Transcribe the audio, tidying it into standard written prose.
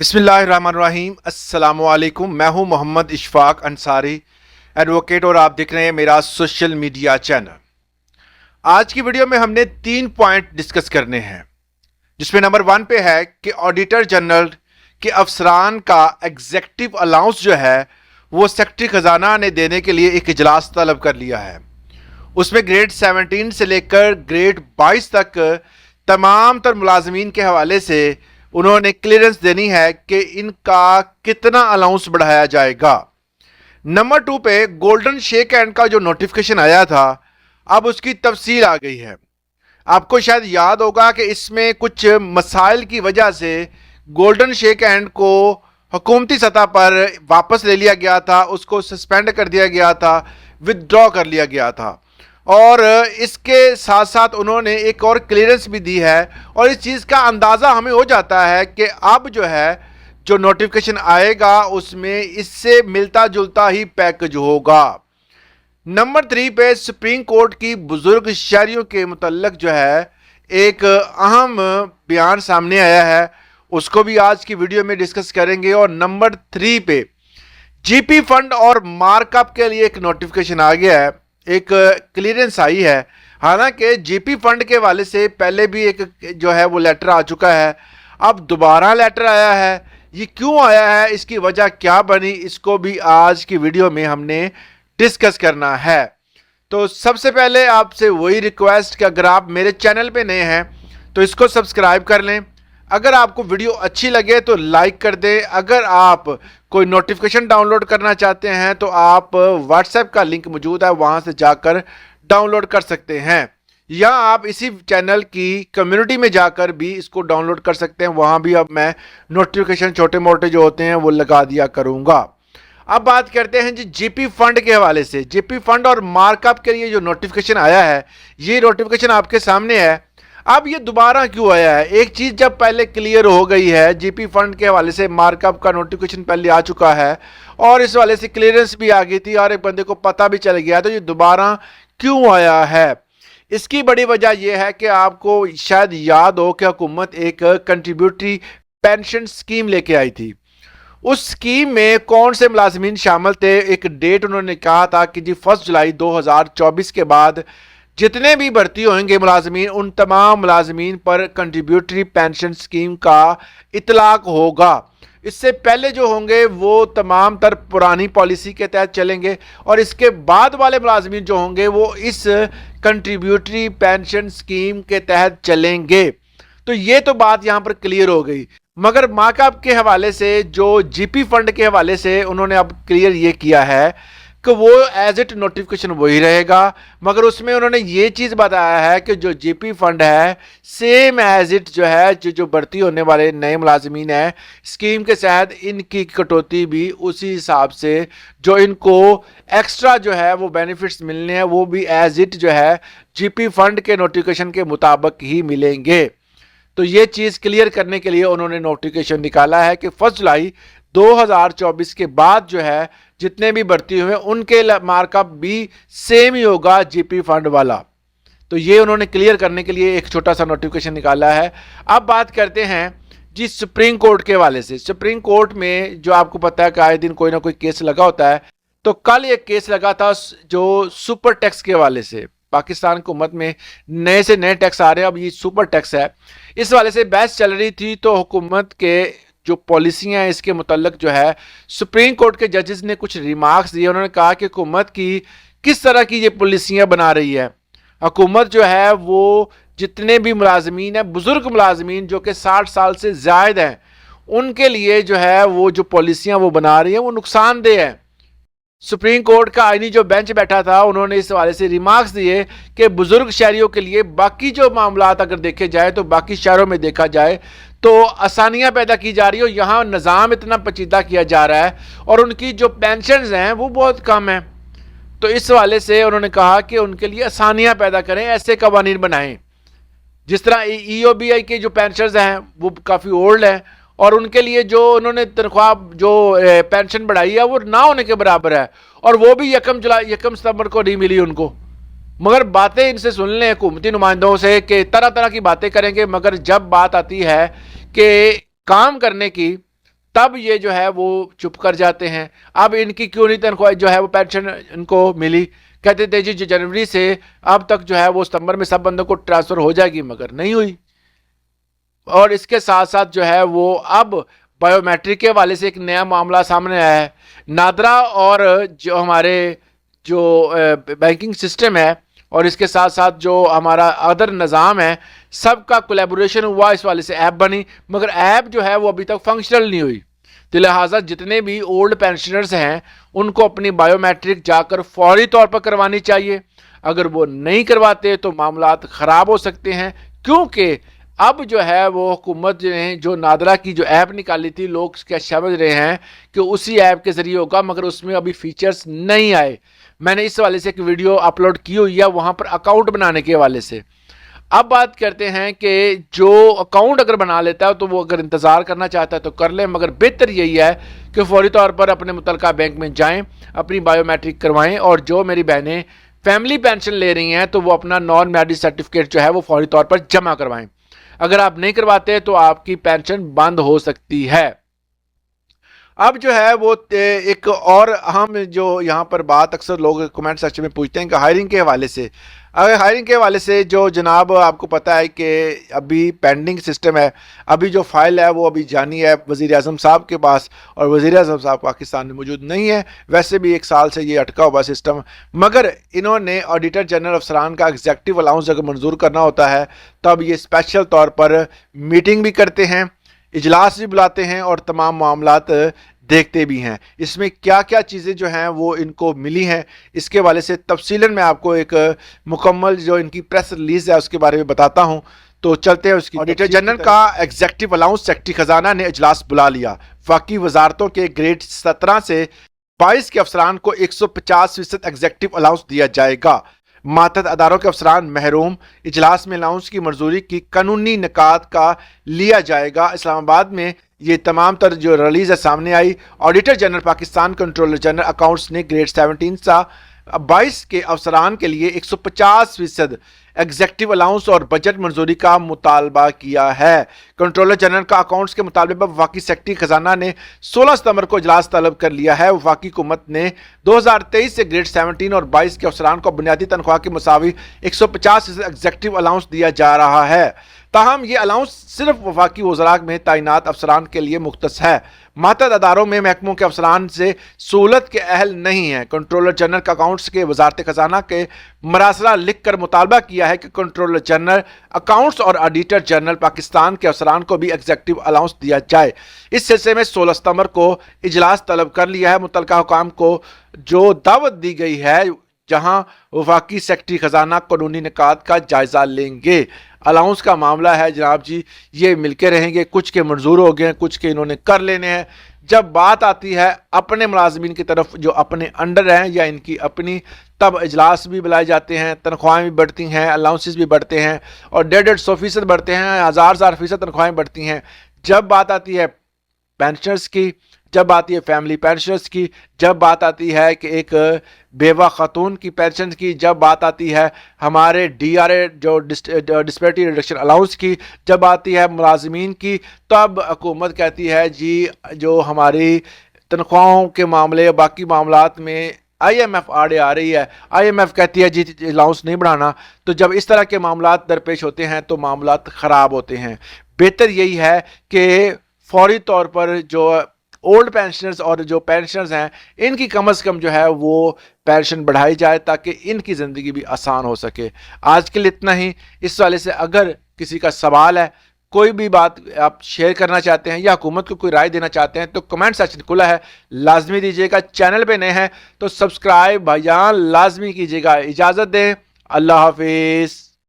बिस्मिल्लाहिर्रहमानिर्रहीम अस्सलाम वालेकुम। मैं हूं मोहम्मद इशफाक अंसारी, एडवोकेट, और आप देख रहे हैं मेरा सोशल मीडिया चैनल। आज की वीडियो में हमने 3 पॉइंट डिस्कस करने हैं, जिसमें नंबर 1 पे है कि ऑडिटर जनरल के अफसरान का एग्जेक्टिव अलाउंस जो है वो सेक्रेटरी खजाना ने देने के लिए एक इजलास तलब कर लिया है। उसमें ग्रेड 17 से लेकर ग्रेड 22 तक तमाम तर मुलाजमीन के हवाले से उन्होंने क्लियरेंस देनी है कि इनका कितना अलाउंस बढ़ाया जाएगा। नंबर 2 पे गोल्डन शेक हैंड का जो नोटिफिकेशन आया था, अब उसकी तफसील आ गई है। आपको शायद याद होगा कि इसमें कुछ मसाइल की वजह से गोल्डन शेक हैंड को हुकूमती सतह पर वापस ले लिया गया था, उसको सस्पेंड कर दिया गया था, विदड्रॉ कर लिया गया था। और इसके साथ साथ उन्होंने एक और क्लियरेंस भी दी है, और इस चीज़ का अंदाज़ा हमें हो जाता है कि अब जो है जो नोटिफिकेशन आएगा उसमें इससे मिलता जुलता ही पैकेज होगा। नंबर 3 पे सुप्रीम कोर्ट की बुजुर्ग शहरियों के मुतल्लक जो है एक अहम बयान सामने आया है, उसको भी आज की वीडियो में डिस्कस करेंगे। और नंबर 3 पे जीपी फंड और मार्कअप के लिए एक नोटिफिकेशन आ गया है, एक क्लियरेंस आई है। हालांकि जीपी फंड के वाले से पहले भी एक जो है वो लेटर आ चुका है, अब दोबारा लेटर आया है। ये क्यों आया है, इसकी वजह क्या बनी, इसको भी आज की वीडियो में हमने डिस्कस करना है। तो सबसे पहले आपसे वही रिक्वेस्ट कि अगर आप मेरे चैनल पे नए हैं तो इसको सब्सक्राइब कर लें। अगर आपको वीडियो अच्छी लगे तो लाइक कर दें। अगर आप कोई नोटिफिकेशन डाउनलोड करना चाहते हैं तो आप व्हाट्सएप का लिंक मौजूद है, वहां से जाकर डाउनलोड कर सकते हैं, या आप इसी चैनल की कम्युनिटी में जाकर भी इसको डाउनलोड कर सकते हैं। वहां भी अब मैं नोटिफिकेशन छोटे मोटे जो होते हैं वो लगा दिया करूंगा। अब बात करते हैं जी जीपी फंड के हवाले से। जीपी फंड और मार्कअप के लिए जो नोटिफिकेशन आया है, ये नोटिफिकेशन आपके सामने है। अब ये दोबारा क्यों आया है? एक चीज जब पहले क्लियर हो गई है, जीपी फंड के हवाले से मार्कअप का नोटिफिकेशन पहले आ चुका है और इस वाले से क्लियरेंस भी आ गई थी और एक बंदे को पता भी चल गया, तो ये दोबारा क्यों आया है? इसकी बड़ी वजह यह है कि आपको शायद याद हो कि हुकूमत एक कंट्रीब्यूटरी पेंशन स्कीम लेके आई थी। उस स्कीम में कौन से मुलाजमीन शामिल थे? एक डेट उन्होंने कहा था कि जी 1 जुलाई 2024 के बाद जितने भी भर्ती होंगे मुलाजमीन, उन तमाम मुलाजमीन पर कंट्रीब्यूटरी पेंशन स्कीम का इतलाक होगा। इससे पहले जो होंगे वो तमाम तर पुरानी पॉलिसी के तहत चलेंगे, और इसके बाद वाले मुलाजमीन जो होंगे वो इस कंट्रीब्यूटरी पेंशन स्कीम के तहत चलेंगे। तो ये तो बात यहाँ पर क्लियर हो गई। मगर मार्कअप के हवाले से, जो जीपी फंड के हवाले से उन्होंने अब क्लियर ये किया है कि वो एज इट नोटिफिकेशन वही रहेगा, मगर उसमें उन्होंने ये चीज़ बताया है कि जो जीपी फंड है सेम एज इट जो है जो भर्ती होने वाले नए मुलाजमीन हैं स्कीम के तहत, इनकी कटौती भी उसी हिसाब से जो इनको एक्स्ट्रा जो है वो बेनिफिट्स मिलने हैं वो भी एज इट जो है जीपी फंड के नोटिफिकेशन के मुताबिक ही मिलेंगे। तो ये चीज़ क्लियर करने के लिए उन्होंने नोटिफिकेशन निकाला है कि 1 जुलाई 2024 के बाद जो है जितने भी भर्ती हुए उनके मार्कअप भी सेम ही होगा जीपी फंड वाला। तो ये उन्होंने क्लियर करने के लिए एक छोटा सा नोटिफिकेशन निकाला है। अब बात करते हैं जी सुप्रीम कोर्ट के हवाले से। सुप्रीम कोर्ट में जो आपको पता है कि आए दिन कोई ना कोई केस लगा होता है, तो कल एक केस लगा था जो सुपर टैक्स के हवाले से। पाकिस्तान हुकूमत में नए से नए टैक्स आ रहे हैं, अब ये सुपर टैक्स है, इस वाले से बहस चल रही थी। तो हुकूमत के जो पॉलिसियां हैं इसके मुतल्लक जो है सुप्रीम कोर्ट के जजेस ने कुछ रिमार्क्स दिए। उन्होंने कहा कि हुकूमत की किस तरह की ये पॉलिसियां बना रही है। हुकूमत जो है वो जितने भी मुलाजमीन हैं, बुजुर्ग मुलाजमीन जो कि 60 साल से ज़ायद हैं, उनके लिए जो है वो जो पॉलिसियां वो बना रही हैं वो नुकसानदेह है। सुप्रीम कोर्ट का आईनी जो बेंच बैठा था उन्होंने इस हवाले से रिमार्क्स दिए कि बुजुर्ग शहरियों के लिए बाकी जो मामलात अगर देखे जाए तो बाकी शहरों में देखा जाए तो आसानियां पैदा की जा रही हो, यहाँ निज़ाम इतना पेचीदा किया जा रहा है और उनकी जो पेंशन्स हैं वो बहुत कम हैं। तो इस हवाले से उन्होंने कहा कि उनके लिए आसानियां पैदा करें, ऐसे कवानीन बनाएं। जिस तरह EOBI के जो पेंशनर्स हैं वो काफ़ी ओल्ड हैं और उनके लिए जो उन्होंने तनख्वाह जो पेंशन बढ़ाई है वो ना होने के बराबर है, और वो भी 1 सितंबर को नहीं मिली उनको। मगर बातें इनसे सुन लें हुकूमती नुमाइंदों से कि तरह तरह की बातें करेंगे, मगर जब बात आती है कि काम करने की तब ये जो है वो चुप कर जाते हैं। अब इनकी क्यों नहीं तनख्वाह जो है वो पेंशन इनको मिली, कहते थे जी जनवरी से अब तक जो है वो सितंबर में सब बंदों को ट्रांसफर हो जाएगी, मगर नहीं हुई। और इसके साथ साथ जो है वो अब बायोमेट्रिक के वाले से एक नया मामला सामने आया है। नादरा और जो हमारे जो बैंकिंग सिस्टम है और इसके साथ साथ जो हमारा अदर निज़ाम है, सबका कोलैबोरेशन हुआ, इस वाले से ऐप बनी, मगर ऐप जो है वो अभी तक फंक्शनल नहीं हुई। तो लिहाजा जितने भी ओल्ड पेंशनर्स हैं उनको अपनी बायोमेट्रिक जाकर फौरी तौर पर करवानी चाहिए। अगर वो नहीं करवाते तो मामलात ख़राब हो सकते हैं, क्योंकि अब जो है वो हुकूमत ने जो नादरा की जो ऐप निकाली थी, लोग क्या समझ रहे हैं कि उसी ऐप के ज़रिए होगा, मगर उसमें अभी फीचर्स नहीं आए। मैंने इस वाले से एक वीडियो अपलोड की हुई है वहाँ पर अकाउंट बनाने के हवाले से। अब बात करते हैं कि जो अकाउंट अगर बना लेता है तो वो अगर इंतज़ार करना चाहता है तो कर ले, मगर बेहतर यही है कि फौरी तौर पर अपने मुतलका बैंक में जाएं, अपनी बायोमेट्रिक करवाएं। और जो मेरी बहनें फैमिली पेंशन ले रही हैं तो वो अपना नॉन मैरिज सर्टिफिकेट जो है वो फौरी तौर पर जमा करवाएं। अगर आप नहीं करवाते तो आपकी पेंशन बंद हो सकती है। अब जो है वो एक और अहम जो यहाँ पर बात अक्सर लोग कमेंट सेक्शन में पूछते हैं कि हायरिंग के हवाले से, अगर हायरिंग के हवाले से जो जनाब आपको पता है कि अभी पेंडिंग सिस्टम है, अभी जो फाइल है वो अभी जानी है वज़ीर आज़म साहब के पास, और वज़ीर आज़म साहब पाकिस्तान में मौजूद नहीं है। वैसे भी 1 साल से ये अटका हुआ सिस्टम, मगर इन्होंने ऑडिटर जनरल अफसरान का एग्जेक्टिव अलाउंस अगर मंजूर करना होता है तब ये स्पेशल तौर पर मीटिंग भी करते हैं, इजलास भी बुलाते हैं और तमाम मामलात देखते भी हैं। इसमें क्या क्या चीज़ें जो हैं वो इनको मिली हैं, इसके वाले से तफसीलन मैं आपको एक मुकम्मल जो इनकी प्रेस रिलीज़ है उसके बारे में बताता हूं। तो चलते हैं उसकी। ऑडिटर जनरल का एग्जेक्टिव अलाउंस सेक्रेटरी खजाना ने इजलास बुला लिया। बाकी वजारतों के ग्रेड 17 से 22 के अफसरान को 150% एग्जेक्टिव अलाउंस दिया जाएगा। मातहत अदारों के अफसरान महरूम। इजलास में अलाउंस की मंजूरी की कानूनी निकात का लिया जाएगा। इस्लामाबाद में ये तमाम तर जो रिलीज है सामने आई। Auditor general Pakistan, controller general accounts ने ग्रेड 17 सा 22 के अफसरान के लिए 150% एग्जेक्टिव अलाउंस और बजट मंजूरी का मुतालबा किया है। कंट्रोलर जनरल का अकाउंट्स के मुतालबे पर वफाकी सेक्रेटरी खजाना ने 16 सितंबर को इजलास तलब कर लिया है। वफाकी हुकूमत ने 2023 से ग्रेड 17 और 22 के अफसरान को बुनियादी तनख्वाह के मुसावी 150% एग्जेक्टिव अलाउंस दिया जा रहा है। ताहम ये अलाउंस सिर्फ वफाकी वज़रा में तैनात अफसरान के लिए मुख्तस है। मातहत अदारों में महकमों के अफसरान से सहूलत के अहल नहीं है। कंट्रोलर जनरल का अकाउंट्स के वजारत खजाना के मरासला लिख कर मुतालबा किया है कि कंट्रोलर जनरल अकाउंट्स और ऑडिटर जनरल पाकिस्तान के अफसरान को भी एग्जेक्टिव अलाउंस दिया जाए। इस सिलसिले में 16 सितंबर को इजलास तलब कर लिया है। मुतलका हुकाम को जो दावत दी गई है जहां वफाकी सेक्रेटरी खजाना कानूनी निकात का जायजा लेंगे। अलाउंस का मामला है जनाब जी, ये मिलके रहेंगे, कुछ के मंजूर हो गए, कुछ के इन्होंने कर लेने हैं। जब बात आती है अपने मुलाजमीन की तरफ जो अपने अंडर हैं या इनकी अपनी, तब इजलास भी बुलाए जाते हैं, तनख्वाहें भी बढ़ती हैं, अलाउंसेस भी बढ़ते हैं और 150-150% बढ़ते हैं, 1000% तनख्वाहें बढ़ती हैं। जब बात आती है पेंशनर्स की, जब आती है फैमिली पेंशनर्स की, जब बात आती है कि एक बेवा खातून की पेंशन की, जब बात आती है हमारे DRA जो डिस्पेरिटी रिडक्शन अलाउंस की, जब आती है मुलाजमीन की, तब हुकूमत कहती है जी जो हमारी तनख्वाहों के मामले बाकी मामलात में IMF आड़े आ रही है। IMF कहती है जी अलाउंस नहीं बढ़ाना। तो जब इस तरह के मामलात दरपेश होते हैं तो मामलात ख़राब होते हैं। बेहतर यही है कि फौरी तौर पर जो ओल्ड पेंशनर्स और जो पेंशनर्स हैं इनकी कम से कम जो है वो पेंशन बढ़ाई जाए ताकि इनकी ज़िंदगी भी आसान हो सके। आज के लिए इतना ही। इस वाले से अगर किसी का सवाल है, कोई भी बात आप शेयर करना चाहते हैं या हुकूमत को कोई राय देना चाहते हैं तो कमेंट सेक्शन खुला है, लाजमी दीजिएगा। चैनल पे नए हैं तो सब्सक्राइब भाईजान लाजमी कीजिएगा। इजाज़त दें, अल्लाह हाफिज़।